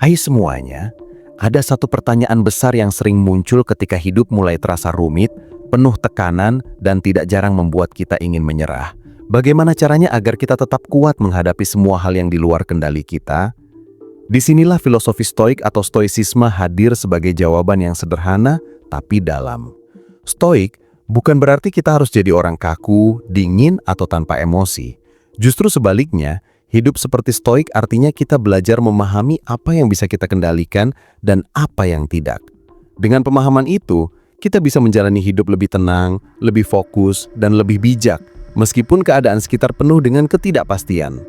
Hai semuanya, ada satu pertanyaan besar yang sering muncul ketika hidup mulai terasa rumit, penuh tekanan, dan tidak jarang membuat kita ingin menyerah. Bagaimana caranya agar kita tetap kuat menghadapi semua hal yang di luar kendali kita? Disinilah filosofi stoik atau stoicisme hadir sebagai jawaban yang sederhana tapi dalam. Stoik bukan berarti kita harus jadi orang kaku, dingin, atau tanpa emosi. Justru sebaliknya, hidup seperti stoik artinya kita belajar memahami apa yang bisa kita kendalikan dan apa yang tidak. Dengan pemahaman itu, kita bisa menjalani hidup lebih tenang, lebih fokus, dan lebih bijak, meskipun keadaan sekitar penuh dengan ketidakpastian.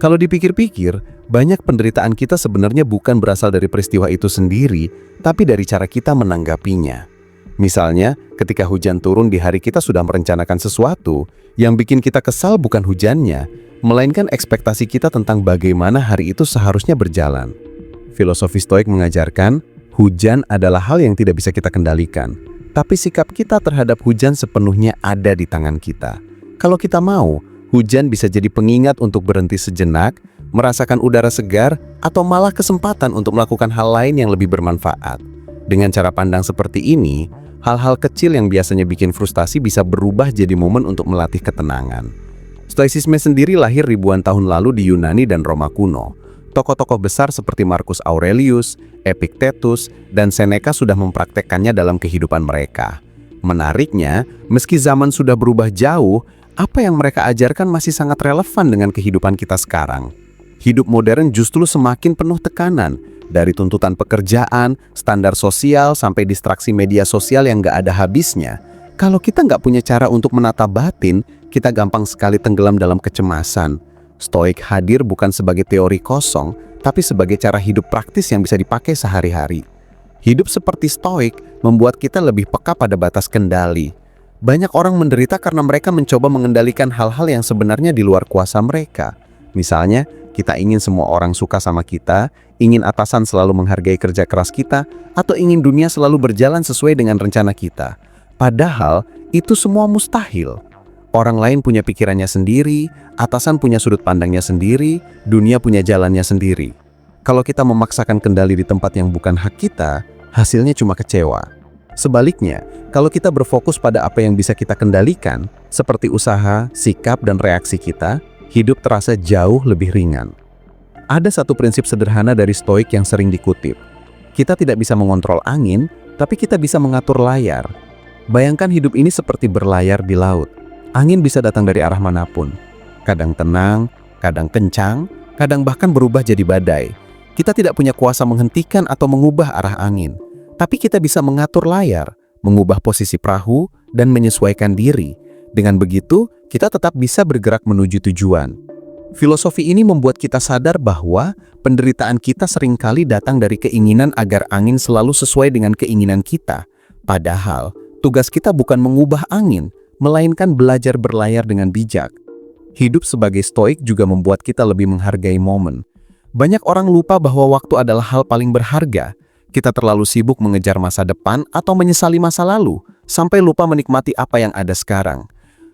Kalau dipikir-pikir, banyak penderitaan kita sebenarnya bukan berasal dari peristiwa itu sendiri, tapi dari cara kita menanggapinya. Misalnya, ketika hujan turun di hari kita sudah merencanakan sesuatu, yang bikin kita kesal bukan hujannya, melainkan ekspektasi kita tentang bagaimana hari itu seharusnya berjalan. Filosofi stoik mengajarkan, hujan adalah hal yang tidak bisa kita kendalikan, tapi sikap kita terhadap hujan sepenuhnya ada di tangan kita. Kalau kita mau, hujan bisa jadi pengingat untuk berhenti sejenak, merasakan udara segar, atau malah kesempatan untuk melakukan hal lain yang lebih bermanfaat. Dengan cara pandang seperti ini, hal-hal kecil yang biasanya bikin frustasi bisa berubah jadi momen untuk melatih ketenangan. Stoicisme sendiri lahir ribuan tahun lalu di Yunani dan Roma kuno. Tokoh-tokoh besar seperti Marcus Aurelius, Epictetus, dan Seneca sudah mempraktekkannya dalam kehidupan mereka. Menariknya, meski zaman sudah berubah jauh, apa yang mereka ajarkan masih sangat relevan dengan kehidupan kita sekarang. Hidup modern justru semakin penuh tekanan, dari tuntutan pekerjaan, standar sosial, sampai distraksi media sosial yang gak ada habisnya. Kalau kita nggak punya cara untuk menata batin, kita gampang sekali tenggelam dalam kecemasan. Stoik hadir bukan sebagai teori kosong, tapi sebagai cara hidup praktis yang bisa dipakai sehari-hari. Hidup seperti stoik membuat kita lebih peka pada batas kendali. Banyak orang menderita karena mereka mencoba mengendalikan hal-hal yang sebenarnya di luar kuasa mereka. Misalnya, kita ingin semua orang suka sama kita, ingin atasan selalu menghargai kerja keras kita, atau ingin dunia selalu berjalan sesuai dengan rencana kita. Padahal, itu semua mustahil. Orang lain punya pikirannya sendiri, atasan punya sudut pandangnya sendiri, dunia punya jalannya sendiri. Kalau kita memaksakan kendali di tempat yang bukan hak kita, hasilnya cuma kecewa. Sebaliknya, kalau kita berfokus pada apa yang bisa kita kendalikan, seperti usaha, sikap, dan reaksi kita, hidup terasa jauh lebih ringan. Ada satu prinsip sederhana dari stoik yang sering dikutip. Kita tidak bisa mengontrol angin, tapi kita bisa mengatur layar. Bayangkan hidup ini seperti berlayar di laut. Angin bisa datang dari arah manapun. Kadang tenang, kadang kencang, kadang bahkan berubah jadi badai. Kita tidak punya kuasa menghentikan atau mengubah arah angin. Tapi kita bisa mengatur layar, mengubah posisi perahu, dan menyesuaikan diri. Dengan begitu, kita tetap bisa bergerak menuju tujuan. Filosofi ini membuat kita sadar bahwa penderitaan kita seringkali datang dari keinginan agar angin selalu sesuai dengan keinginan kita. Padahal, tugas kita bukan mengubah angin, melainkan belajar berlayar dengan bijak. Hidup sebagai stoik juga membuat kita lebih menghargai momen. Banyak orang lupa bahwa waktu adalah hal paling berharga. Kita terlalu sibuk mengejar masa depan atau menyesali masa lalu, sampai lupa menikmati apa yang ada sekarang.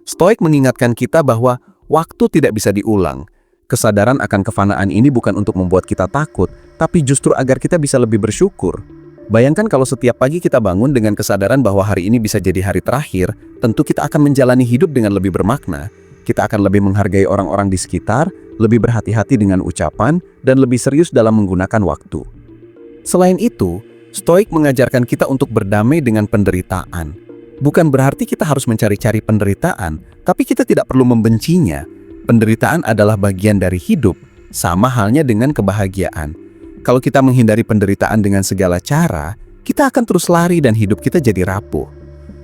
Stoik mengingatkan kita bahwa waktu tidak bisa diulang. Kesadaran akan kefanaan ini bukan untuk membuat kita takut, tapi justru agar kita bisa lebih bersyukur. Bayangkan kalau setiap pagi kita bangun dengan kesadaran bahwa hari ini bisa jadi hari terakhir, tentu kita akan menjalani hidup dengan lebih bermakna. Kita akan lebih menghargai orang-orang di sekitar, lebih berhati-hati dengan ucapan, dan lebih serius dalam menggunakan waktu. Selain itu, stoik mengajarkan kita untuk berdamai dengan penderitaan. Bukan berarti kita harus mencari-cari penderitaan, tapi kita tidak perlu membencinya. Penderitaan adalah bagian dari hidup, sama halnya dengan kebahagiaan. Kalau kita menghindari penderitaan dengan segala cara, kita akan terus lari dan hidup kita jadi rapuh.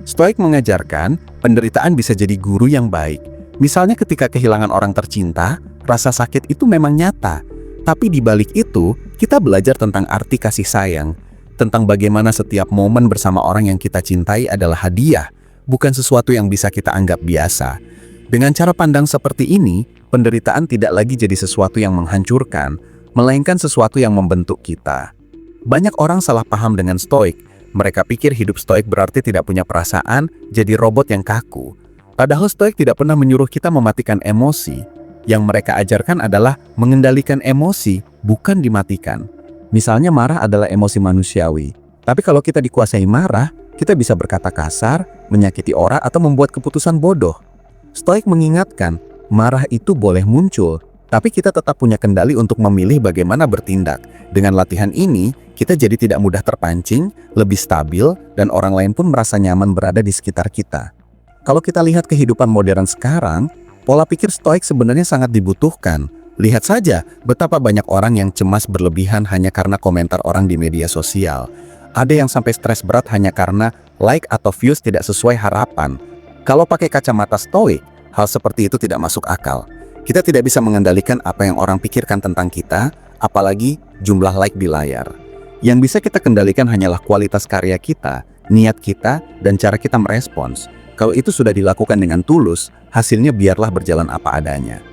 Stoik mengajarkan, penderitaan bisa jadi guru yang baik. Misalnya ketika kehilangan orang tercinta, rasa sakit itu memang nyata. Tapi di balik itu, kita belajar tentang arti kasih sayang, tentang bagaimana setiap momen bersama orang yang kita cintai adalah hadiah, bukan sesuatu yang bisa kita anggap biasa. Dengan cara pandang seperti ini, penderitaan tidak lagi jadi sesuatu yang menghancurkan, melainkan sesuatu yang membentuk kita. Banyak orang salah paham dengan stoik. Mereka pikir hidup stoik berarti tidak punya perasaan, jadi robot yang kaku. Padahal stoik tidak pernah menyuruh kita mematikan emosi. Yang mereka ajarkan adalah mengendalikan emosi, bukan dimatikan. Misalnya marah adalah emosi manusiawi. Tapi kalau kita dikuasai marah, kita bisa berkata kasar, menyakiti orang atau membuat keputusan bodoh. Stoik mengingatkan, marah itu boleh muncul, tapi kita tetap punya kendali untuk memilih bagaimana bertindak. Dengan latihan ini, kita jadi tidak mudah terpancing, lebih stabil, dan orang lain pun merasa nyaman berada di sekitar kita. Kalau kita lihat kehidupan modern sekarang, pola pikir stoik sebenarnya sangat dibutuhkan. Lihat saja betapa banyak orang yang cemas berlebihan hanya karena komentar orang di media sosial. Ada yang sampai stres berat hanya karena like atau views tidak sesuai harapan. Kalau pakai kacamata stoik, hal seperti itu tidak masuk akal. Kita tidak bisa mengendalikan apa yang orang pikirkan tentang kita, apalagi jumlah like di layar. Yang bisa kita kendalikan hanyalah kualitas karya kita, niat kita, dan cara kita merespons. Kalau itu sudah dilakukan dengan tulus, hasilnya biarlah berjalan apa adanya.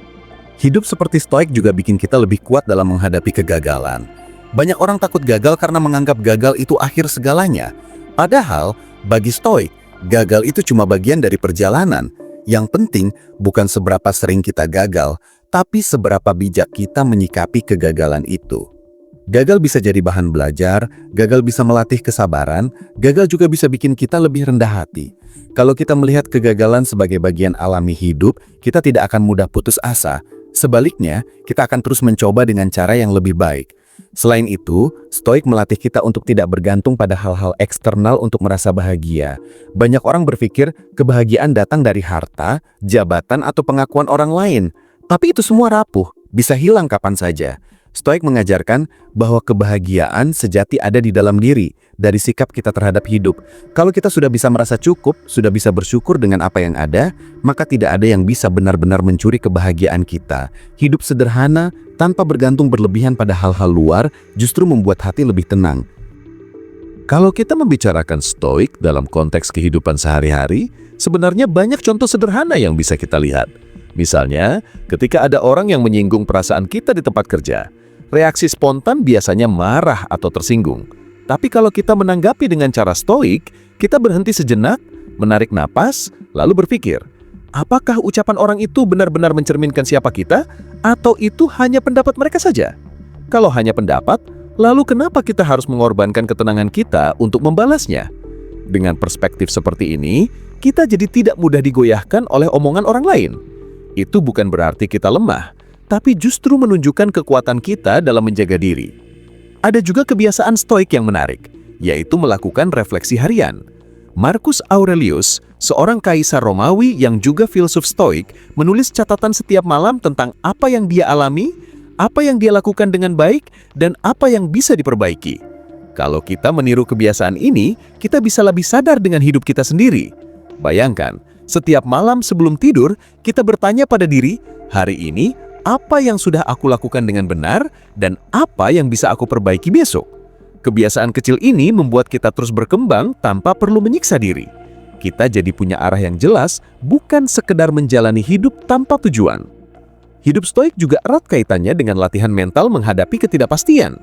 Hidup seperti stoik juga bikin kita lebih kuat dalam menghadapi kegagalan. Banyak orang takut gagal karena menganggap gagal itu akhir segalanya. Padahal, bagi stoik, gagal itu cuma bagian dari perjalanan. Yang penting bukan seberapa sering kita gagal, tapi seberapa bijak kita menyikapi kegagalan itu. Gagal bisa jadi bahan belajar, gagal bisa melatih kesabaran, gagal juga bisa bikin kita lebih rendah hati. Kalau kita melihat kegagalan sebagai bagian alami hidup, kita tidak akan mudah putus asa. Sebaliknya, kita akan terus mencoba dengan cara yang lebih baik. Selain itu, stoik melatih kita untuk tidak bergantung pada hal-hal eksternal untuk merasa bahagia. Banyak orang berpikir kebahagiaan datang dari harta, jabatan, atau pengakuan orang lain. Tapi itu semua rapuh, bisa hilang kapan saja. Stoik mengajarkan bahwa kebahagiaan sejati ada di dalam diri, dari sikap kita terhadap hidup. Kalau kita sudah bisa merasa cukup, sudah bisa bersyukur dengan apa yang ada, maka tidak ada yang bisa benar-benar mencuri kebahagiaan kita. Hidup sederhana, tanpa bergantung berlebihan pada hal-hal luar, justru membuat hati lebih tenang. Kalau kita membicarakan stoik dalam konteks kehidupan sehari-hari, sebenarnya banyak contoh sederhana yang bisa kita lihat. Misalnya, ketika ada orang yang menyinggung perasaan kita di tempat kerja, reaksi spontan biasanya marah atau tersinggung. Tapi kalau kita menanggapi dengan cara stoik, kita berhenti sejenak, menarik napas, lalu berpikir, apakah ucapan orang itu benar-benar mencerminkan siapa kita, atau itu hanya pendapat mereka saja? Kalau hanya pendapat, lalu kenapa kita harus mengorbankan ketenangan kita untuk membalasnya? Dengan perspektif seperti ini, kita jadi tidak mudah digoyahkan oleh omongan orang lain. Itu bukan berarti kita lemah, tapi justru menunjukkan kekuatan kita dalam menjaga diri. Ada juga kebiasaan stoik yang menarik, yaitu melakukan refleksi harian. Marcus Aurelius, seorang kaisar Romawi yang juga filsuf stoik, menulis catatan setiap malam tentang apa yang dia alami, apa yang dia lakukan dengan baik, dan apa yang bisa diperbaiki. Kalau kita meniru kebiasaan ini, kita bisa lebih sadar dengan hidup kita sendiri. Bayangkan, setiap malam sebelum tidur, kita bertanya pada diri, hari ini, apa yang sudah aku lakukan dengan benar, dan apa yang bisa aku perbaiki besok. Kebiasaan kecil ini membuat kita terus berkembang tanpa perlu menyiksa diri. Kita jadi punya arah yang jelas, bukan sekedar menjalani hidup tanpa tujuan. Hidup stoik juga erat kaitannya dengan latihan mental menghadapi ketidakpastian.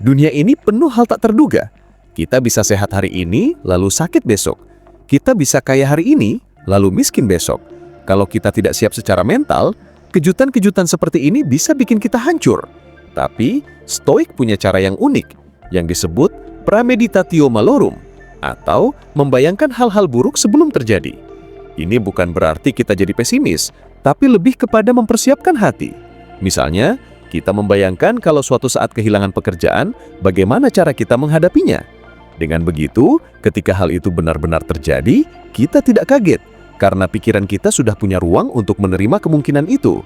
Dunia ini penuh hal tak terduga. Kita bisa sehat hari ini, lalu sakit besok. Kita bisa kaya hari ini, lalu miskin besok. Kalau kita tidak siap secara mental, kejutan-kejutan seperti ini bisa bikin kita hancur. Tapi, stoik punya cara yang unik, yang disebut premeditatio malorum, atau membayangkan hal-hal buruk sebelum terjadi. Ini bukan berarti kita jadi pesimis, tapi lebih kepada mempersiapkan hati. Misalnya, kita membayangkan kalau suatu saat kehilangan pekerjaan, bagaimana cara kita menghadapinya. Dengan begitu, ketika hal itu benar-benar terjadi, kita tidak kaget, karena pikiran kita sudah punya ruang untuk menerima kemungkinan itu.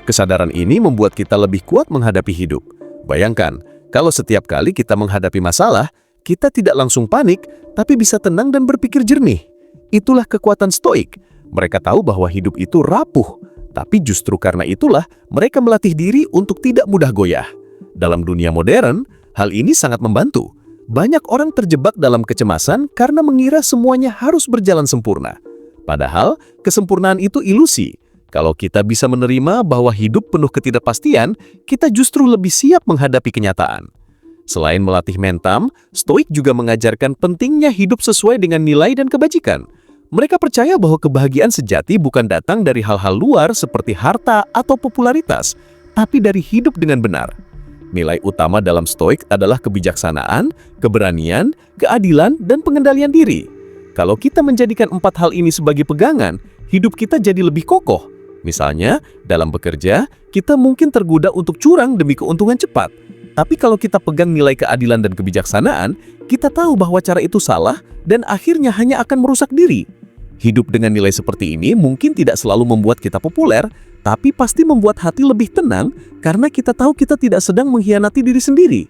Kesadaran ini membuat kita lebih kuat menghadapi hidup. Bayangkan, kalau setiap kali kita menghadapi masalah, kita tidak langsung panik, tapi bisa tenang dan berpikir jernih. Itulah kekuatan stoik. Mereka tahu bahwa hidup itu rapuh, tapi justru karena itulah mereka melatih diri untuk tidak mudah goyah. Dalam dunia modern, hal ini sangat membantu. Banyak orang terjebak dalam kecemasan karena mengira semuanya harus berjalan sempurna. Padahal, kesempurnaan itu ilusi. Kalau kita bisa menerima bahwa hidup penuh ketidakpastian, kita justru lebih siap menghadapi kenyataan. Selain melatih mental, stoik juga mengajarkan pentingnya hidup sesuai dengan nilai dan kebajikan. Mereka percaya bahwa kebahagiaan sejati bukan datang dari hal-hal luar seperti harta atau popularitas, tapi dari hidup dengan benar. Nilai utama dalam stoik adalah kebijaksanaan, keberanian, keadilan, dan pengendalian diri. Kalau kita menjadikan 4 hal ini sebagai pegangan, hidup kita jadi lebih kokoh. Misalnya, dalam bekerja, kita mungkin tergoda untuk curang demi keuntungan cepat. Tapi kalau kita pegang nilai keadilan dan kebijaksanaan, kita tahu bahwa cara itu salah dan akhirnya hanya akan merusak diri. Hidup dengan nilai seperti ini mungkin tidak selalu membuat kita populer, tapi pasti membuat hati lebih tenang karena kita tahu kita tidak sedang mengkhianati diri sendiri.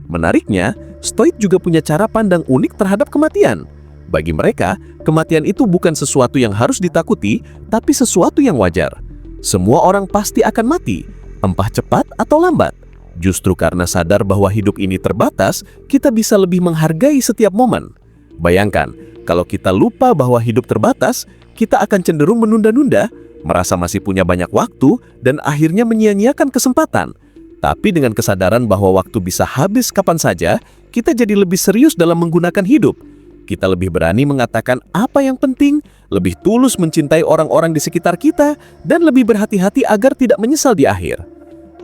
Menariknya, Stoik juga punya cara pandang unik terhadap kematian. Bagi mereka, kematian itu bukan sesuatu yang harus ditakuti, tapi sesuatu yang wajar. Semua orang pasti akan mati, entah cepat atau lambat. Justru karena sadar bahwa hidup ini terbatas, kita bisa lebih menghargai setiap momen. Bayangkan, kalau kita lupa bahwa hidup terbatas, kita akan cenderung menunda-nunda, merasa masih punya banyak waktu, dan akhirnya menyia-nyiakan kesempatan. Tapi dengan kesadaran bahwa waktu bisa habis kapan saja, kita jadi lebih serius dalam menggunakan hidup. Kita lebih berani mengatakan apa yang penting, lebih tulus mencintai orang-orang di sekitar kita, dan lebih berhati-hati agar tidak menyesal di akhir.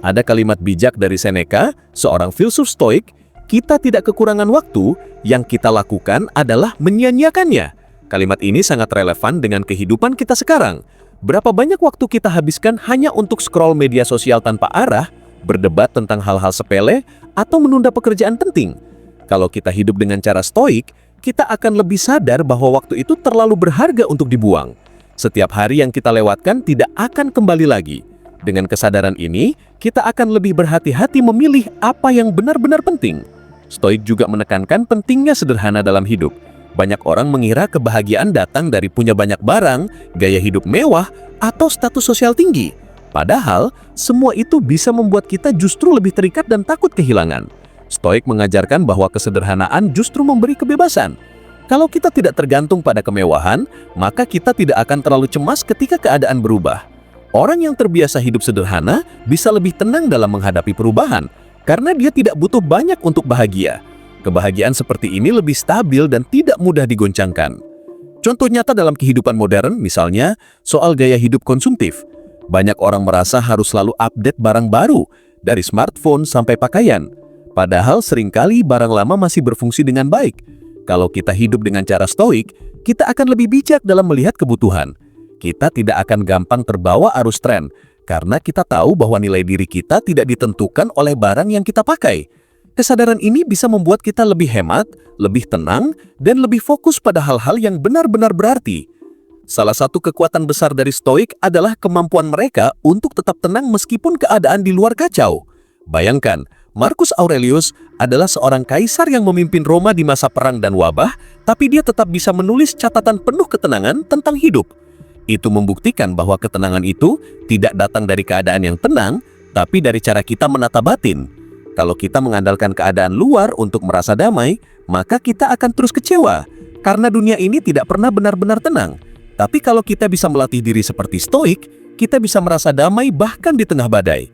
Ada kalimat bijak dari Seneca, seorang filsuf Stoik, kita tidak kekurangan waktu, yang kita lakukan adalah menyia-nyiakannya. Kalimat ini sangat relevan dengan kehidupan kita sekarang. Berapa banyak waktu kita habiskan hanya untuk scroll media sosial tanpa arah, berdebat tentang hal-hal sepele, atau menunda pekerjaan penting? Kalau kita hidup dengan cara stoik, kita akan lebih sadar bahwa waktu itu terlalu berharga untuk dibuang. Setiap hari yang kita lewatkan tidak akan kembali lagi. Dengan kesadaran ini, kita akan lebih berhati-hati memilih apa yang benar-benar penting. Stoik juga menekankan pentingnya sederhana dalam hidup. Banyak orang mengira kebahagiaan datang dari punya banyak barang, gaya hidup mewah, atau status sosial tinggi. Padahal, semua itu bisa membuat kita justru lebih terikat dan takut kehilangan. Stoik mengajarkan bahwa kesederhanaan justru memberi kebebasan. Kalau kita tidak tergantung pada kemewahan, maka kita tidak akan terlalu cemas ketika keadaan berubah. Orang yang terbiasa hidup sederhana bisa lebih tenang dalam menghadapi perubahan, karena dia tidak butuh banyak untuk bahagia. Kebahagiaan seperti ini lebih stabil dan tidak mudah digoncangkan. Contoh nyata dalam kehidupan modern, misalnya soal gaya hidup konsumtif. Banyak orang merasa harus selalu update barang baru, dari smartphone sampai pakaian. Padahal seringkali barang lama masih berfungsi dengan baik. Kalau kita hidup dengan cara stoik, kita akan lebih bijak dalam melihat kebutuhan. Kita tidak akan gampang terbawa arus tren, karena kita tahu bahwa nilai diri kita tidak ditentukan oleh barang yang kita pakai. Kesadaran ini bisa membuat kita lebih hemat, lebih tenang, dan lebih fokus pada hal-hal yang benar-benar berarti. Salah satu kekuatan besar dari Stoik adalah kemampuan mereka untuk tetap tenang meskipun keadaan di luar kacau. Bayangkan, Marcus Aurelius adalah seorang kaisar yang memimpin Roma di masa perang dan wabah, tapi dia tetap bisa menulis catatan penuh ketenangan tentang hidup. Itu membuktikan bahwa ketenangan itu tidak datang dari keadaan yang tenang, tapi dari cara kita menata batin. Kalau kita mengandalkan keadaan luar untuk merasa damai, maka kita akan terus kecewa, karena dunia ini tidak pernah benar-benar tenang. Tapi kalau kita bisa melatih diri seperti stoik, kita bisa merasa damai bahkan di tengah badai.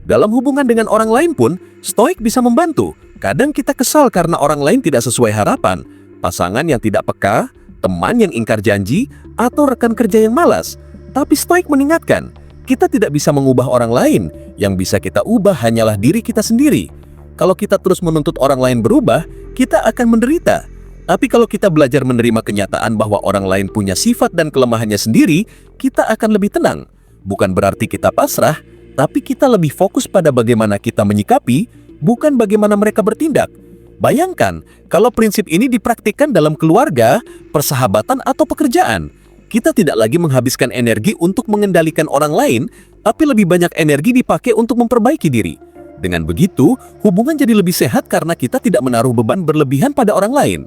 Dalam hubungan dengan orang lain pun, stoik bisa membantu. Kadang kita kesal karena orang lain tidak sesuai harapan, pasangan yang tidak peka, teman yang ingkar janji, atau rekan kerja yang malas. Tapi stoik mengingatkan, kita tidak bisa mengubah orang lain, yang bisa kita ubah hanyalah diri kita sendiri. Kalau kita terus menuntut orang lain berubah, kita akan menderita. Tapi kalau kita belajar menerima kenyataan bahwa orang lain punya sifat dan kelemahannya sendiri, kita akan lebih tenang. Bukan berarti kita pasrah, tapi kita lebih fokus pada bagaimana kita menyikapi, bukan bagaimana mereka bertindak. Bayangkan, kalau prinsip ini dipraktikkan dalam keluarga, persahabatan, atau pekerjaan. Kita tidak lagi menghabiskan energi untuk mengendalikan orang lain, tapi lebih banyak energi dipakai untuk memperbaiki diri. Dengan begitu, hubungan jadi lebih sehat karena kita tidak menaruh beban berlebihan pada orang lain.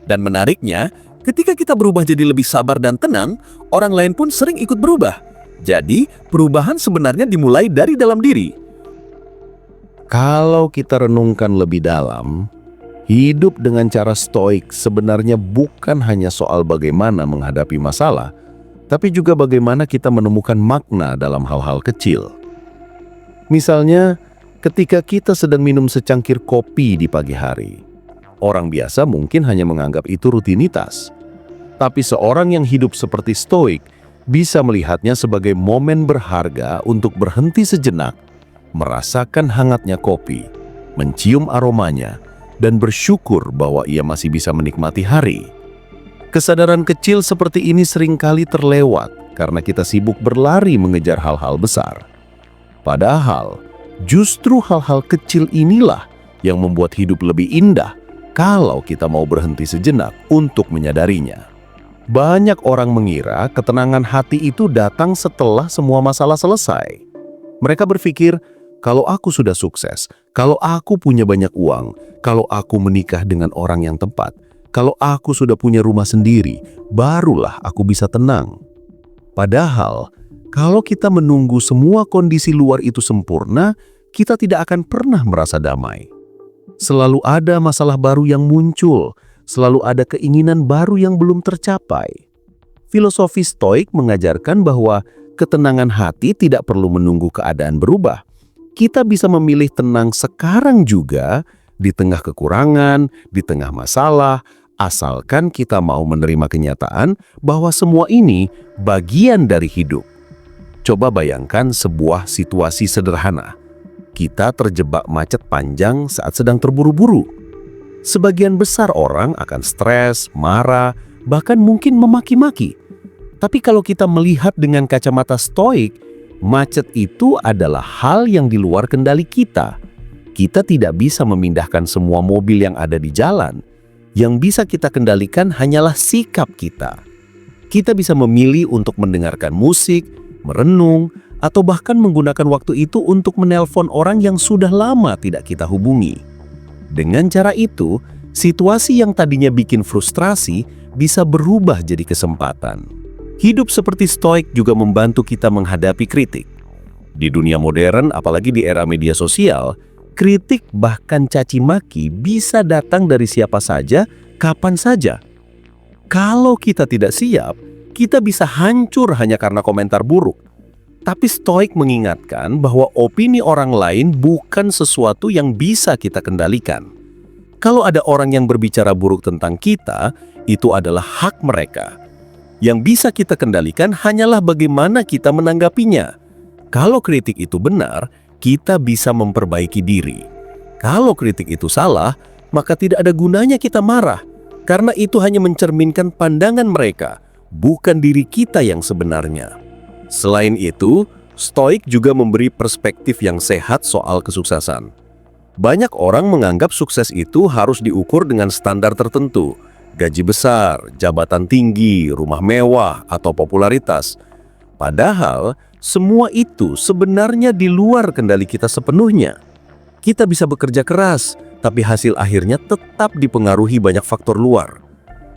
Dan menariknya, ketika kita berubah jadi lebih sabar dan tenang, orang lain pun sering ikut berubah. Jadi, perubahan sebenarnya dimulai dari dalam diri. Kalau kita renungkan lebih dalam, hidup dengan cara stoik sebenarnya bukan hanya soal bagaimana menghadapi masalah, tapi juga bagaimana kita menemukan makna dalam hal-hal kecil. Misalnya, ketika kita sedang minum secangkir kopi di pagi hari, orang biasa mungkin hanya menganggap itu rutinitas. Tapi seorang yang hidup seperti stoik bisa melihatnya sebagai momen berharga untuk berhenti sejenak, merasakan hangatnya kopi, mencium aromanya, dan bersyukur bahwa ia masih bisa menikmati hari. Kesadaran kecil seperti ini seringkali terlewat karena kita sibuk berlari mengejar hal-hal besar. Padahal, justru hal-hal kecil inilah yang membuat hidup lebih indah kalau kita mau berhenti sejenak untuk menyadarinya. Banyak orang mengira ketenangan hati itu datang setelah semua masalah selesai. Mereka berpikir, kalau aku sudah sukses, kalau aku punya banyak uang, kalau aku menikah dengan orang yang tepat, kalau aku sudah punya rumah sendiri, barulah aku bisa tenang. Padahal, kalau kita menunggu semua kondisi luar itu sempurna, kita tidak akan pernah merasa damai. Selalu ada masalah baru yang muncul, selalu ada keinginan baru yang belum tercapai. Filosofi Stoik mengajarkan bahwa ketenangan hati tidak perlu menunggu keadaan berubah. Kita bisa memilih tenang sekarang juga, di tengah kekurangan, di tengah masalah, asalkan kita mau menerima kenyataan bahwa semua ini bagian dari hidup. Coba bayangkan sebuah situasi sederhana. Kita terjebak macet panjang saat sedang terburu-buru. Sebagian besar orang akan stres, marah, bahkan mungkin memaki-maki. Tapi kalau kita melihat dengan kacamata Stoik, macet itu adalah hal yang di luar kendali kita. Kita tidak bisa memindahkan semua mobil yang ada di jalan. Yang bisa kita kendalikan hanyalah sikap kita. Kita bisa memilih untuk mendengarkan musik, merenung, atau bahkan menggunakan waktu itu untuk menelpon orang yang sudah lama tidak kita hubungi. Dengan cara itu, situasi yang tadinya bikin frustrasi bisa berubah jadi kesempatan. Hidup seperti Stoik juga membantu kita menghadapi kritik. Di dunia modern, apalagi di era media sosial, kritik bahkan caci maki bisa datang dari siapa saja, kapan saja. Kalau kita tidak siap, kita bisa hancur hanya karena komentar buruk. Tapi Stoik mengingatkan bahwa opini orang lain bukan sesuatu yang bisa kita kendalikan. Kalau ada orang yang berbicara buruk tentang kita, itu adalah hak mereka. Yang bisa kita kendalikan hanyalah bagaimana kita menanggapinya. Kalau kritik itu benar, kita bisa memperbaiki diri. Kalau kritik itu salah, maka tidak ada gunanya kita marah, karena itu hanya mencerminkan pandangan mereka, bukan diri kita yang sebenarnya. Selain itu, Stoik juga memberi perspektif yang sehat soal kesuksesan. Banyak orang menganggap sukses itu harus diukur dengan standar tertentu, gaji besar, jabatan tinggi, rumah mewah, atau popularitas. Padahal, semua itu sebenarnya di luar kendali kita sepenuhnya. Kita bisa bekerja keras, tapi hasil akhirnya tetap dipengaruhi banyak faktor luar.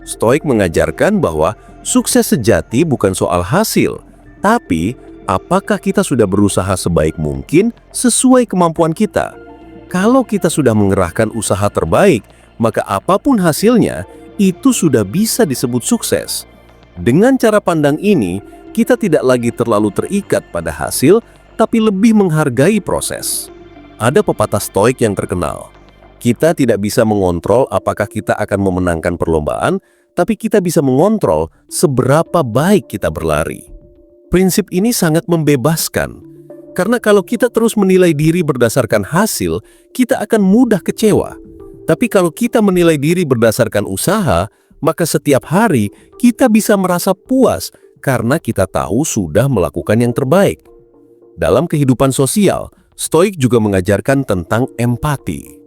Stoik mengajarkan bahwa sukses sejati bukan soal hasil, tapi apakah kita sudah berusaha sebaik mungkin sesuai kemampuan kita. Kalau kita sudah mengerahkan usaha terbaik, maka apapun hasilnya, itu sudah bisa disebut sukses. Dengan cara pandang ini, kita tidak lagi terlalu terikat pada hasil, tapi lebih menghargai proses. Ada pepatah Stoik yang terkenal. Kita tidak bisa mengontrol apakah kita akan memenangkan perlombaan, tapi kita bisa mengontrol seberapa baik kita berlari. Prinsip ini sangat membebaskan, karena kalau kita terus menilai diri berdasarkan hasil, kita akan mudah kecewa. Tapi kalau kita menilai diri berdasarkan usaha, maka setiap hari kita bisa merasa puas karena kita tahu sudah melakukan yang terbaik. Dalam kehidupan sosial, Stoik juga mengajarkan tentang empati.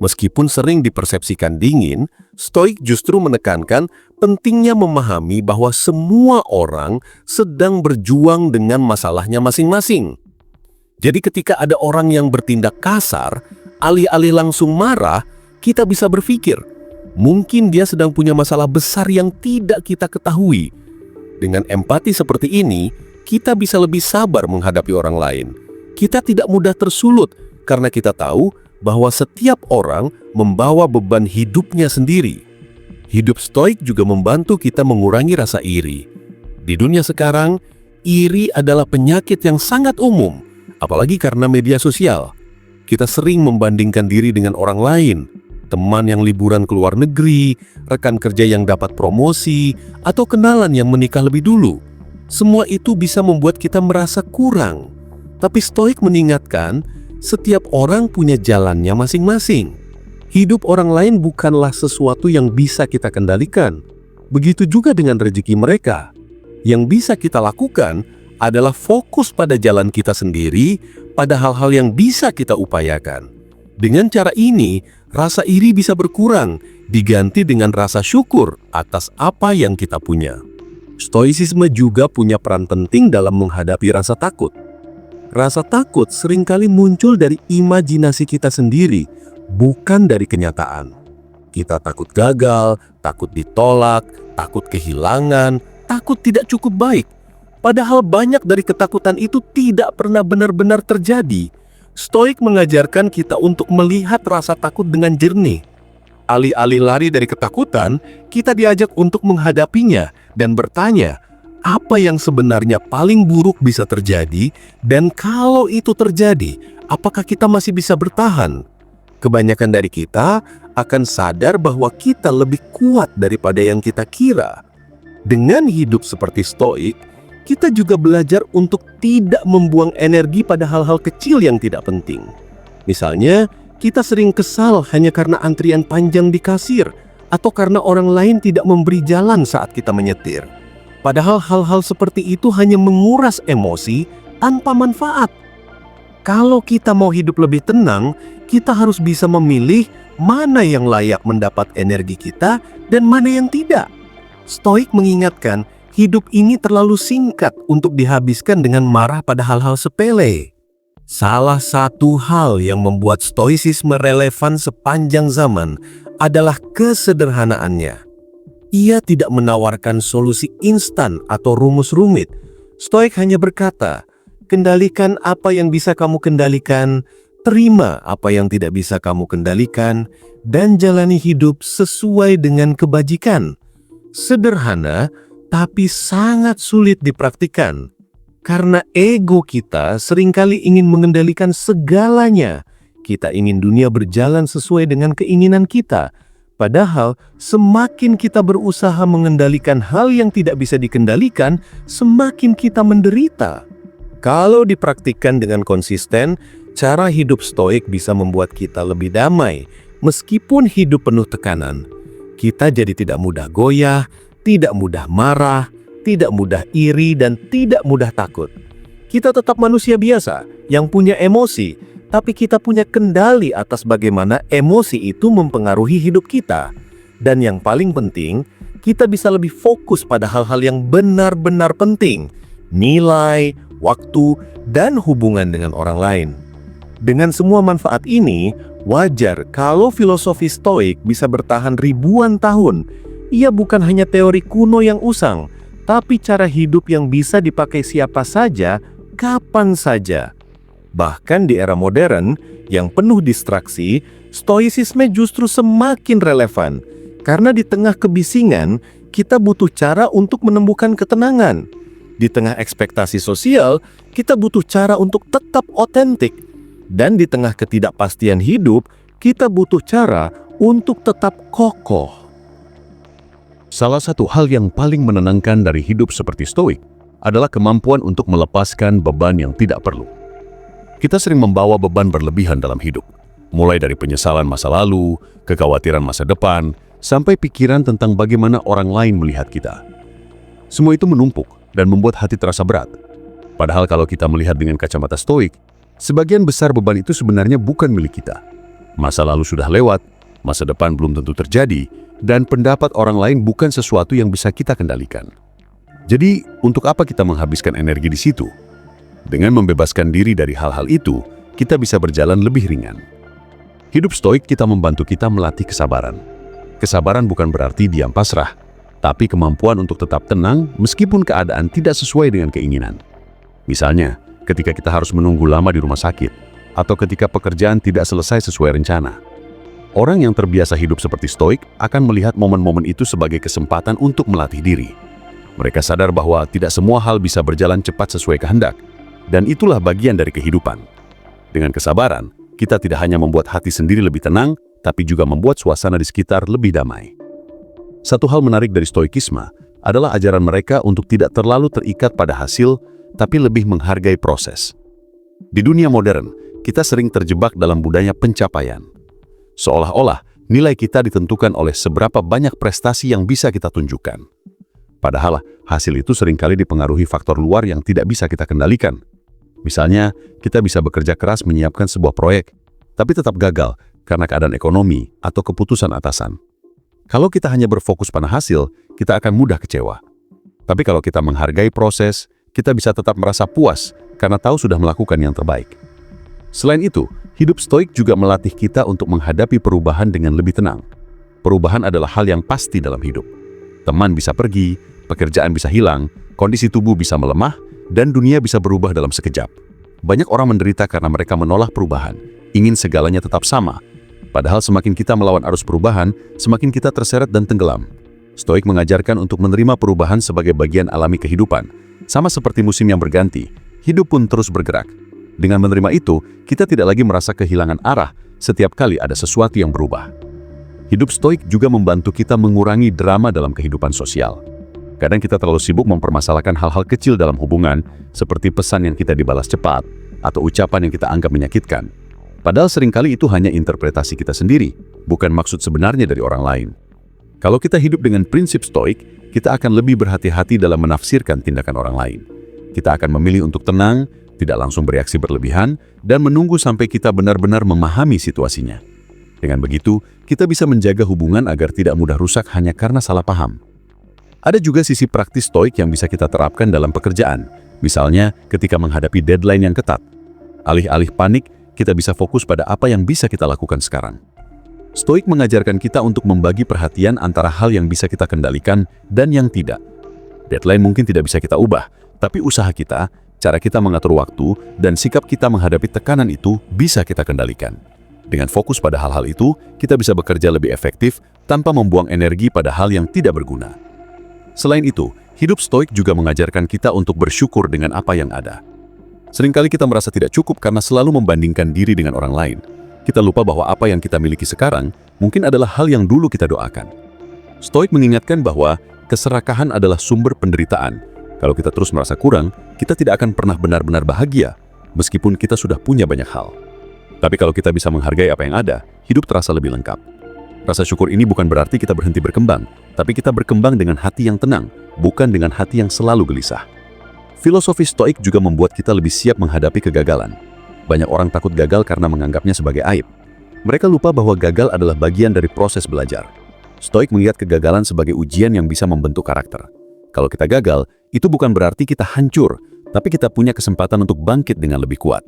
Meskipun sering dipersepsikan dingin, Stoik justru menekankan pentingnya memahami bahwa semua orang sedang berjuang dengan masalahnya masing-masing. Jadi ketika ada orang yang bertindak kasar, alih-alih langsung marah, kita bisa berpikir, mungkin dia sedang punya masalah besar yang tidak kita ketahui. Dengan empati seperti ini, kita bisa lebih sabar menghadapi orang lain. Kita tidak mudah tersulut karena kita tahu bahwa setiap orang membawa beban hidupnya sendiri. Hidup Stoik juga membantu kita mengurangi rasa iri. Di dunia sekarang, iri adalah penyakit yang sangat umum, apalagi karena media sosial. Kita sering membandingkan diri dengan orang lain, teman yang liburan ke luar negeri, rekan kerja yang dapat promosi, atau kenalan yang menikah lebih dulu. Semua itu bisa membuat kita merasa kurang. Tapi Stoik mengingatkan, Setiap orang punya jalannya masing-masing. Hidup orang lain bukanlah sesuatu yang bisa kita kendalikan. Begitu juga dengan rezeki mereka. Yang bisa kita lakukan adalah fokus pada jalan kita sendiri, pada hal-hal yang bisa kita upayakan. Dengan cara ini, rasa iri bisa berkurang, diganti dengan rasa syukur atas apa yang kita punya. Stoicisme juga punya peran penting dalam menghadapi rasa takut. Rasa takut seringkali muncul dari imajinasi kita sendiri, bukan dari kenyataan. Kita takut gagal, takut ditolak, takut kehilangan, takut tidak cukup baik. Padahal banyak dari ketakutan itu tidak pernah benar-benar terjadi. Stoik mengajarkan kita untuk melihat rasa takut dengan jernih. Alih-alih lari dari ketakutan, kita diajak untuk menghadapinya dan bertanya, apa yang sebenarnya paling buruk bisa terjadi, dan kalau itu terjadi, apakah kita masih bisa bertahan? Kebanyakan dari kita akan sadar bahwa kita lebih kuat daripada yang kita kira. Dengan hidup seperti Stoik, kita juga belajar untuk tidak membuang energi pada hal-hal kecil yang tidak penting. Misalnya, kita sering kesal hanya karena antrian panjang di kasir, atau karena orang lain tidak memberi jalan saat kita menyetir. Padahal hal-hal seperti itu hanya menguras emosi tanpa manfaat. Kalau kita mau hidup lebih tenang, kita harus bisa memilih mana yang layak mendapat energi kita dan mana yang tidak. Stoik mengingatkan, hidup ini terlalu singkat untuk dihabiskan dengan marah pada hal-hal sepele. Salah satu hal yang membuat stoicisme relevan sepanjang zaman adalah kesederhanaannya. Ia tidak menawarkan solusi instan atau rumus rumit. Stoik hanya berkata, kendalikan apa yang bisa kamu kendalikan, terima apa yang tidak bisa kamu kendalikan, dan jalani hidup sesuai dengan kebajikan. Sederhana, tapi sangat sulit dipraktikkan. Karena ego kita seringkali ingin mengendalikan segalanya. Kita ingin dunia berjalan sesuai dengan keinginan kita. Padahal, semakin kita berusaha mengendalikan hal yang tidak bisa dikendalikan, semakin kita menderita. Kalau dipraktikkan dengan konsisten, cara hidup stoik bisa membuat kita lebih damai. Meskipun hidup penuh tekanan, kita jadi tidak mudah goyah, tidak mudah marah, tidak mudah iri, dan tidak mudah takut. Kita tetap manusia biasa yang punya emosi, tapi kita punya kendali atas bagaimana emosi itu mempengaruhi hidup kita. Dan yang paling penting, kita bisa lebih fokus pada hal-hal yang benar-benar penting. Nilai, waktu, dan hubungan dengan orang lain. Dengan semua manfaat ini, wajar kalau filosofi Stoik bisa bertahan ribuan tahun. Ia bukan hanya teori kuno yang usang, tapi cara hidup yang bisa dipakai siapa saja, kapan saja. Bahkan di era modern yang penuh distraksi, stoicisme justru semakin relevan. Karena di tengah kebisingan, kita butuh cara untuk menemukan ketenangan. Di tengah ekspektasi sosial, kita butuh cara untuk tetap otentik. Dan di tengah ketidakpastian hidup, kita butuh cara untuk tetap kokoh. Salah satu hal yang paling menenangkan dari hidup seperti Stoik adalah kemampuan untuk melepaskan beban yang tidak perlu. Kita sering membawa beban berlebihan dalam hidup, mulai dari penyesalan masa lalu, kekhawatiran masa depan, sampai pikiran tentang bagaimana orang lain melihat kita. Semua itu menumpuk dan membuat hati terasa berat. Padahal kalau kita melihat dengan kacamata Stoik, sebagian besar beban itu sebenarnya bukan milik kita. Masa lalu sudah lewat, masa depan belum tentu terjadi, dan pendapat orang lain bukan sesuatu yang bisa kita kendalikan. Jadi, untuk apa kita menghabiskan energi di situ? Dengan membebaskan diri dari hal-hal itu, kita bisa berjalan lebih ringan. Hidup Stoik kita membantu kita melatih kesabaran. Kesabaran bukan berarti diam pasrah, tapi kemampuan untuk tetap tenang meskipun keadaan tidak sesuai dengan keinginan. Misalnya, ketika kita harus menunggu lama di rumah sakit, atau ketika pekerjaan tidak selesai sesuai rencana. Orang yang terbiasa hidup seperti Stoik akan melihat momen-momen itu sebagai kesempatan untuk melatih diri. Mereka sadar bahwa tidak semua hal bisa berjalan cepat sesuai kehendak, dan itulah bagian dari kehidupan. Dengan kesabaran, kita tidak hanya membuat hati sendiri lebih tenang, tapi juga membuat suasana di sekitar lebih damai. Satu hal menarik dari Stoikisme adalah ajaran mereka untuk tidak terlalu terikat pada hasil, tapi lebih menghargai proses. Di dunia modern, kita sering terjebak dalam budaya pencapaian. Seolah-olah nilai kita ditentukan oleh seberapa banyak prestasi yang bisa kita tunjukkan. Padahal hasil itu seringkali dipengaruhi faktor luar yang tidak bisa kita kendalikan. Misalnya, kita bisa bekerja keras menyiapkan sebuah proyek, tapi tetap gagal karena keadaan ekonomi atau keputusan atasan. Kalau kita hanya berfokus pada hasil, kita akan mudah kecewa. Tapi kalau kita menghargai proses, kita bisa tetap merasa puas karena tahu sudah melakukan yang terbaik. Selain itu, hidup stoik juga melatih kita untuk menghadapi perubahan dengan lebih tenang. Perubahan adalah hal yang pasti dalam hidup. Teman bisa pergi, pekerjaan bisa hilang, kondisi tubuh bisa melemah, dan dunia bisa berubah dalam sekejap. Banyak orang menderita karena mereka menolak perubahan, ingin segalanya tetap sama. Padahal semakin kita melawan arus perubahan, semakin kita terseret dan tenggelam. Stoik mengajarkan untuk menerima perubahan sebagai bagian alami kehidupan. Sama seperti musim yang berganti, hidup pun terus bergerak. Dengan menerima itu, kita tidak lagi merasa kehilangan arah setiap kali ada sesuatu yang berubah. Hidup stoik juga membantu kita mengurangi drama dalam kehidupan sosial. Kadang kita terlalu sibuk mempermasalahkan hal-hal kecil dalam hubungan, seperti pesan yang kita dibalas cepat, atau ucapan yang kita anggap menyakitkan. Padahal seringkali itu hanya interpretasi kita sendiri, bukan maksud sebenarnya dari orang lain. Kalau kita hidup dengan prinsip stoik, kita akan lebih berhati-hati dalam menafsirkan tindakan orang lain. Kita akan memilih untuk tenang, tidak langsung bereaksi berlebihan, dan menunggu sampai kita benar-benar memahami situasinya. Dengan begitu, kita bisa menjaga hubungan agar tidak mudah rusak hanya karena salah paham. Ada juga sisi praktis stoik yang bisa kita terapkan dalam pekerjaan, misalnya ketika menghadapi deadline yang ketat. Alih-alih panik, kita bisa fokus pada apa yang bisa kita lakukan sekarang. Stoik mengajarkan kita untuk membagi perhatian antara hal yang bisa kita kendalikan dan yang tidak. Deadline mungkin tidak bisa kita ubah, tapi usaha kita, cara kita mengatur waktu, dan sikap kita menghadapi tekanan itu bisa kita kendalikan. Dengan fokus pada hal-hal itu, kita bisa bekerja lebih efektif tanpa membuang energi pada hal yang tidak berguna. Selain itu, hidup stoik juga mengajarkan kita untuk bersyukur dengan apa yang ada. Seringkali kita merasa tidak cukup karena selalu membandingkan diri dengan orang lain. Kita lupa bahwa apa yang kita miliki sekarang mungkin adalah hal yang dulu kita doakan. Stoik mengingatkan bahwa keserakahan adalah sumber penderitaan. Kalau kita terus merasa kurang, kita tidak akan pernah benar-benar bahagia, meskipun kita sudah punya banyak hal. Tapi kalau kita bisa menghargai apa yang ada, hidup terasa lebih lengkap. Rasa syukur ini bukan berarti kita berhenti berkembang, tapi kita berkembang dengan hati yang tenang, bukan dengan hati yang selalu gelisah. Filosofi stoik juga membuat kita lebih siap menghadapi kegagalan. Banyak orang takut gagal karena menganggapnya sebagai aib. Mereka lupa bahwa gagal adalah bagian dari proses belajar. Stoik melihat kegagalan sebagai ujian yang bisa membentuk karakter. Kalau kita gagal, itu bukan berarti kita hancur, tapi kita punya kesempatan untuk bangkit dengan lebih kuat.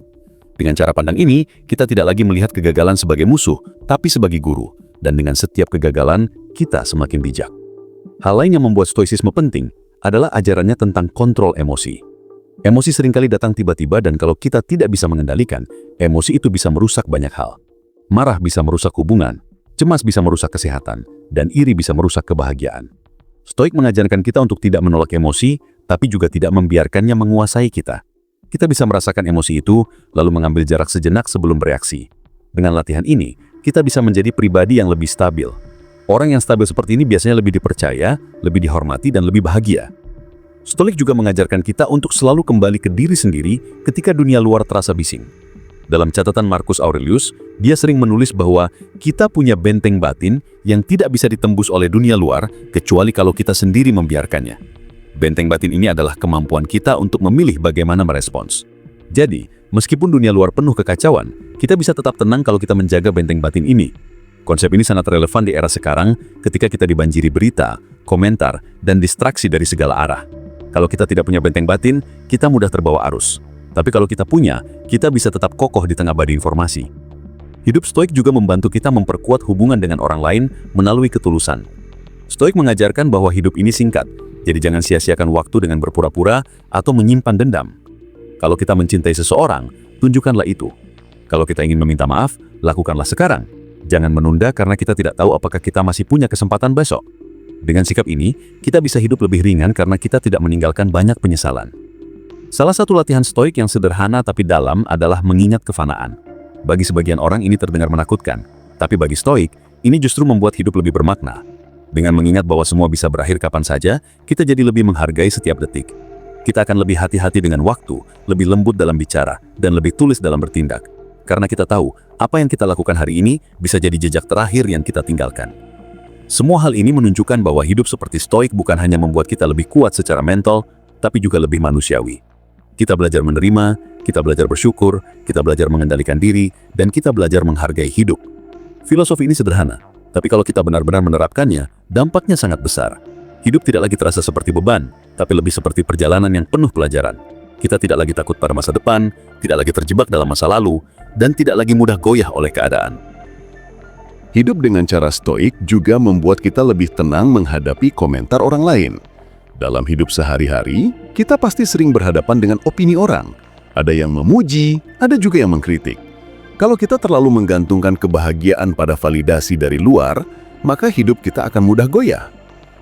Dengan cara pandang ini, kita tidak lagi melihat kegagalan sebagai musuh, tapi sebagai guru. Dan dengan setiap kegagalan, kita semakin bijak. Hal lain yang membuat stoicisme penting adalah ajarannya tentang kontrol emosi. Emosi seringkali datang tiba-tiba dan kalau kita tidak bisa mengendalikan, emosi itu bisa merusak banyak hal. Marah bisa merusak hubungan, cemas bisa merusak kesehatan, dan iri bisa merusak kebahagiaan. Stoik mengajarkan kita untuk tidak menolak emosi, tapi juga tidak membiarkannya menguasai kita. Kita bisa merasakan emosi itu, lalu mengambil jarak sejenak sebelum bereaksi. Dengan latihan ini, kita bisa menjadi pribadi yang lebih stabil. Orang yang stabil seperti ini biasanya lebih dipercaya, lebih dihormati, dan lebih bahagia. Stoik juga mengajarkan kita untuk selalu kembali ke diri sendiri ketika dunia luar terasa bising. Dalam catatan Marcus Aurelius, dia sering menulis bahwa kita punya benteng batin yang tidak bisa ditembus oleh dunia luar kecuali kalau kita sendiri membiarkannya. Benteng batin ini adalah kemampuan kita untuk memilih bagaimana merespons. Jadi, meskipun dunia luar penuh kekacauan, kita bisa tetap tenang kalau kita menjaga benteng batin ini. Konsep ini sangat relevan di era sekarang ketika kita dibanjiri berita, komentar, dan distraksi dari segala arah. Kalau kita tidak punya benteng batin, kita mudah terbawa arus. Tapi kalau kita punya, kita bisa tetap kokoh di tengah badai informasi. Hidup stoik juga membantu kita memperkuat hubungan dengan orang lain melalui ketulusan. Stoik mengajarkan bahwa hidup ini singkat, jadi jangan sia-siakan waktu dengan berpura-pura atau menyimpan dendam. Kalau kita mencintai seseorang, tunjukkanlah itu. Kalau kita ingin meminta maaf, lakukanlah sekarang. Jangan menunda karena kita tidak tahu apakah kita masih punya kesempatan besok. Dengan sikap ini, kita bisa hidup lebih ringan karena kita tidak meninggalkan banyak penyesalan. Salah satu latihan stoik yang sederhana tapi dalam adalah mengingat kefanaan. Bagi sebagian orang ini terdengar menakutkan, tapi bagi stoik, ini justru membuat hidup lebih bermakna. Dengan mengingat bahwa semua bisa berakhir kapan saja, kita jadi lebih menghargai setiap detik. Kita akan lebih hati-hati dengan waktu, lebih lembut dalam bicara, dan lebih tulus dalam bertindak. karena kita tahu apa yang kita lakukan hari ini bisa jadi jejak terakhir yang kita tinggalkan. Semua hal ini menunjukkan bahwa hidup seperti stoik bukan hanya membuat kita lebih kuat secara mental, tapi juga lebih manusiawi. Kita belajar menerima, kita belajar bersyukur, kita belajar mengendalikan diri, dan kita belajar menghargai hidup. Filosofi ini sederhana, tapi kalau kita benar-benar menerapkannya, dampaknya sangat besar. Hidup tidak lagi terasa seperti beban, tapi lebih seperti perjalanan yang penuh pelajaran. Kita tidak lagi takut pada masa depan, tidak lagi terjebak dalam masa lalu, dan tidak lagi mudah goyah oleh keadaan. Hidup dengan cara stoik juga membuat kita lebih tenang menghadapi komentar orang lain. Dalam hidup sehari-hari, kita pasti sering berhadapan dengan opini orang. Ada yang memuji, ada juga yang mengkritik. Kalau kita terlalu menggantungkan kebahagiaan pada validasi dari luar, maka hidup kita akan mudah goyah.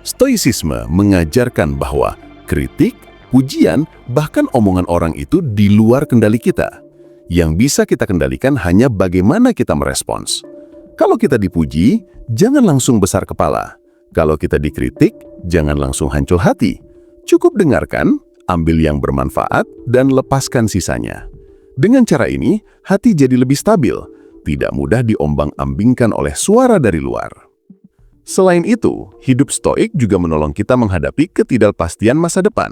Stoicisme mengajarkan bahwa kritik, pujian, bahkan omongan orang itu di luar kendali kita. Yang bisa kita kendalikan hanya bagaimana kita merespons. Kalau kita dipuji, jangan langsung besar kepala. Kalau kita dikritik, jangan langsung hancur hati. Cukup dengarkan, ambil yang bermanfaat, dan lepaskan sisanya. Dengan cara ini, hati jadi lebih stabil, tidak mudah diombang-ambingkan oleh suara dari luar. Selain itu, hidup stoik juga menolong kita menghadapi ketidakpastian masa depan.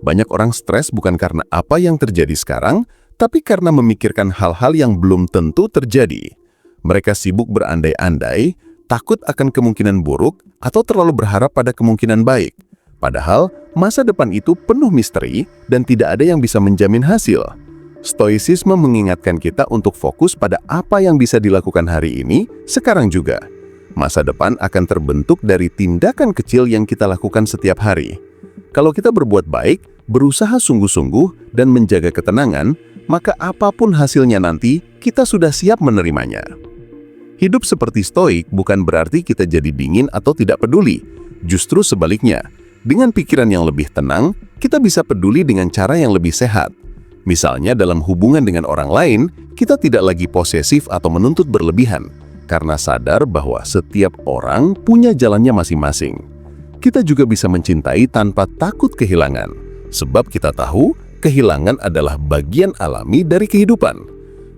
Banyak orang stres bukan karena apa yang terjadi sekarang, tapi karena memikirkan hal-hal yang belum tentu terjadi. Mereka sibuk berandai-andai, takut akan kemungkinan buruk, atau terlalu berharap pada kemungkinan baik. Padahal, masa depan itu penuh misteri dan tidak ada yang bisa menjamin hasil. Stoicisme mengingatkan kita untuk fokus pada apa yang bisa dilakukan hari ini, sekarang juga. Masa depan akan terbentuk dari tindakan kecil yang kita lakukan setiap hari. Kalau kita berbuat baik, berusaha sungguh-sungguh, dan menjaga ketenangan, maka apapun hasilnya nanti, kita sudah siap menerimanya. Hidup seperti stoik bukan berarti kita jadi dingin atau tidak peduli. Justru sebaliknya, dengan pikiran yang lebih tenang, kita bisa peduli dengan cara yang lebih sehat. Misalnya dalam hubungan dengan orang lain, kita tidak lagi posesif atau menuntut berlebihan, karena sadar bahwa setiap orang punya jalannya masing-masing. Kita juga bisa mencintai tanpa takut kehilangan, sebab kita tahu kehilangan adalah bagian alami dari kehidupan.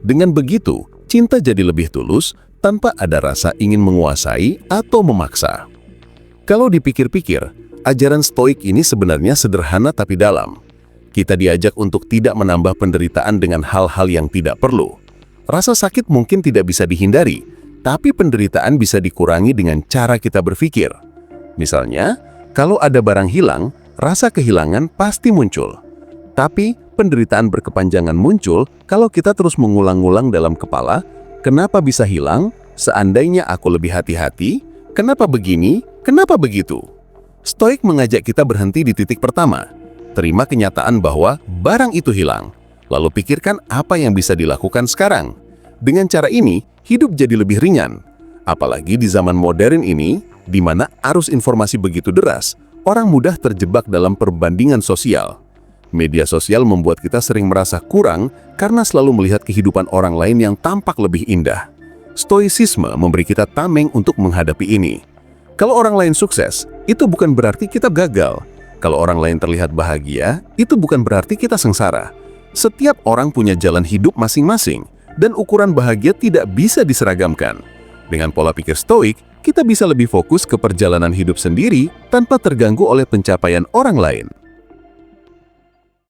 Dengan begitu, cinta jadi lebih tulus, tanpa ada rasa ingin menguasai atau memaksa. Kalau dipikir-pikir, ajaran stoik ini sebenarnya sederhana tapi dalam. Kita diajak untuk tidak menambah penderitaan dengan hal-hal yang tidak perlu. Rasa sakit mungkin tidak bisa dihindari, tapi penderitaan bisa dikurangi dengan cara kita berpikir. Misalnya, kalau ada barang hilang, rasa kehilangan pasti muncul. Tapi, penderitaan berkepanjangan muncul kalau kita terus mengulang-ulang dalam kepala, kenapa bisa hilang? Seandainya aku lebih hati-hati, kenapa begini? Kenapa begitu? Stoik mengajak kita berhenti di titik pertama. Terima kenyataan bahwa barang itu hilang. Lalu pikirkan apa yang bisa dilakukan sekarang. Dengan cara ini, hidup jadi lebih ringan. Apalagi di zaman modern ini, di mana arus informasi begitu deras, orang mudah terjebak dalam perbandingan sosial. Media sosial membuat kita sering merasa kurang karena selalu melihat kehidupan orang lain yang tampak lebih indah. Stoicisme memberi kita tameng untuk menghadapi ini. Kalau orang lain sukses, itu bukan berarti kita gagal. Kalau orang lain terlihat bahagia, itu bukan berarti kita sengsara. Setiap orang punya jalan hidup masing-masing, dan ukuran bahagia tidak bisa diseragamkan. Dengan pola pikir stoik, kita bisa lebih fokus ke perjalanan hidup sendiri tanpa terganggu oleh pencapaian orang lain.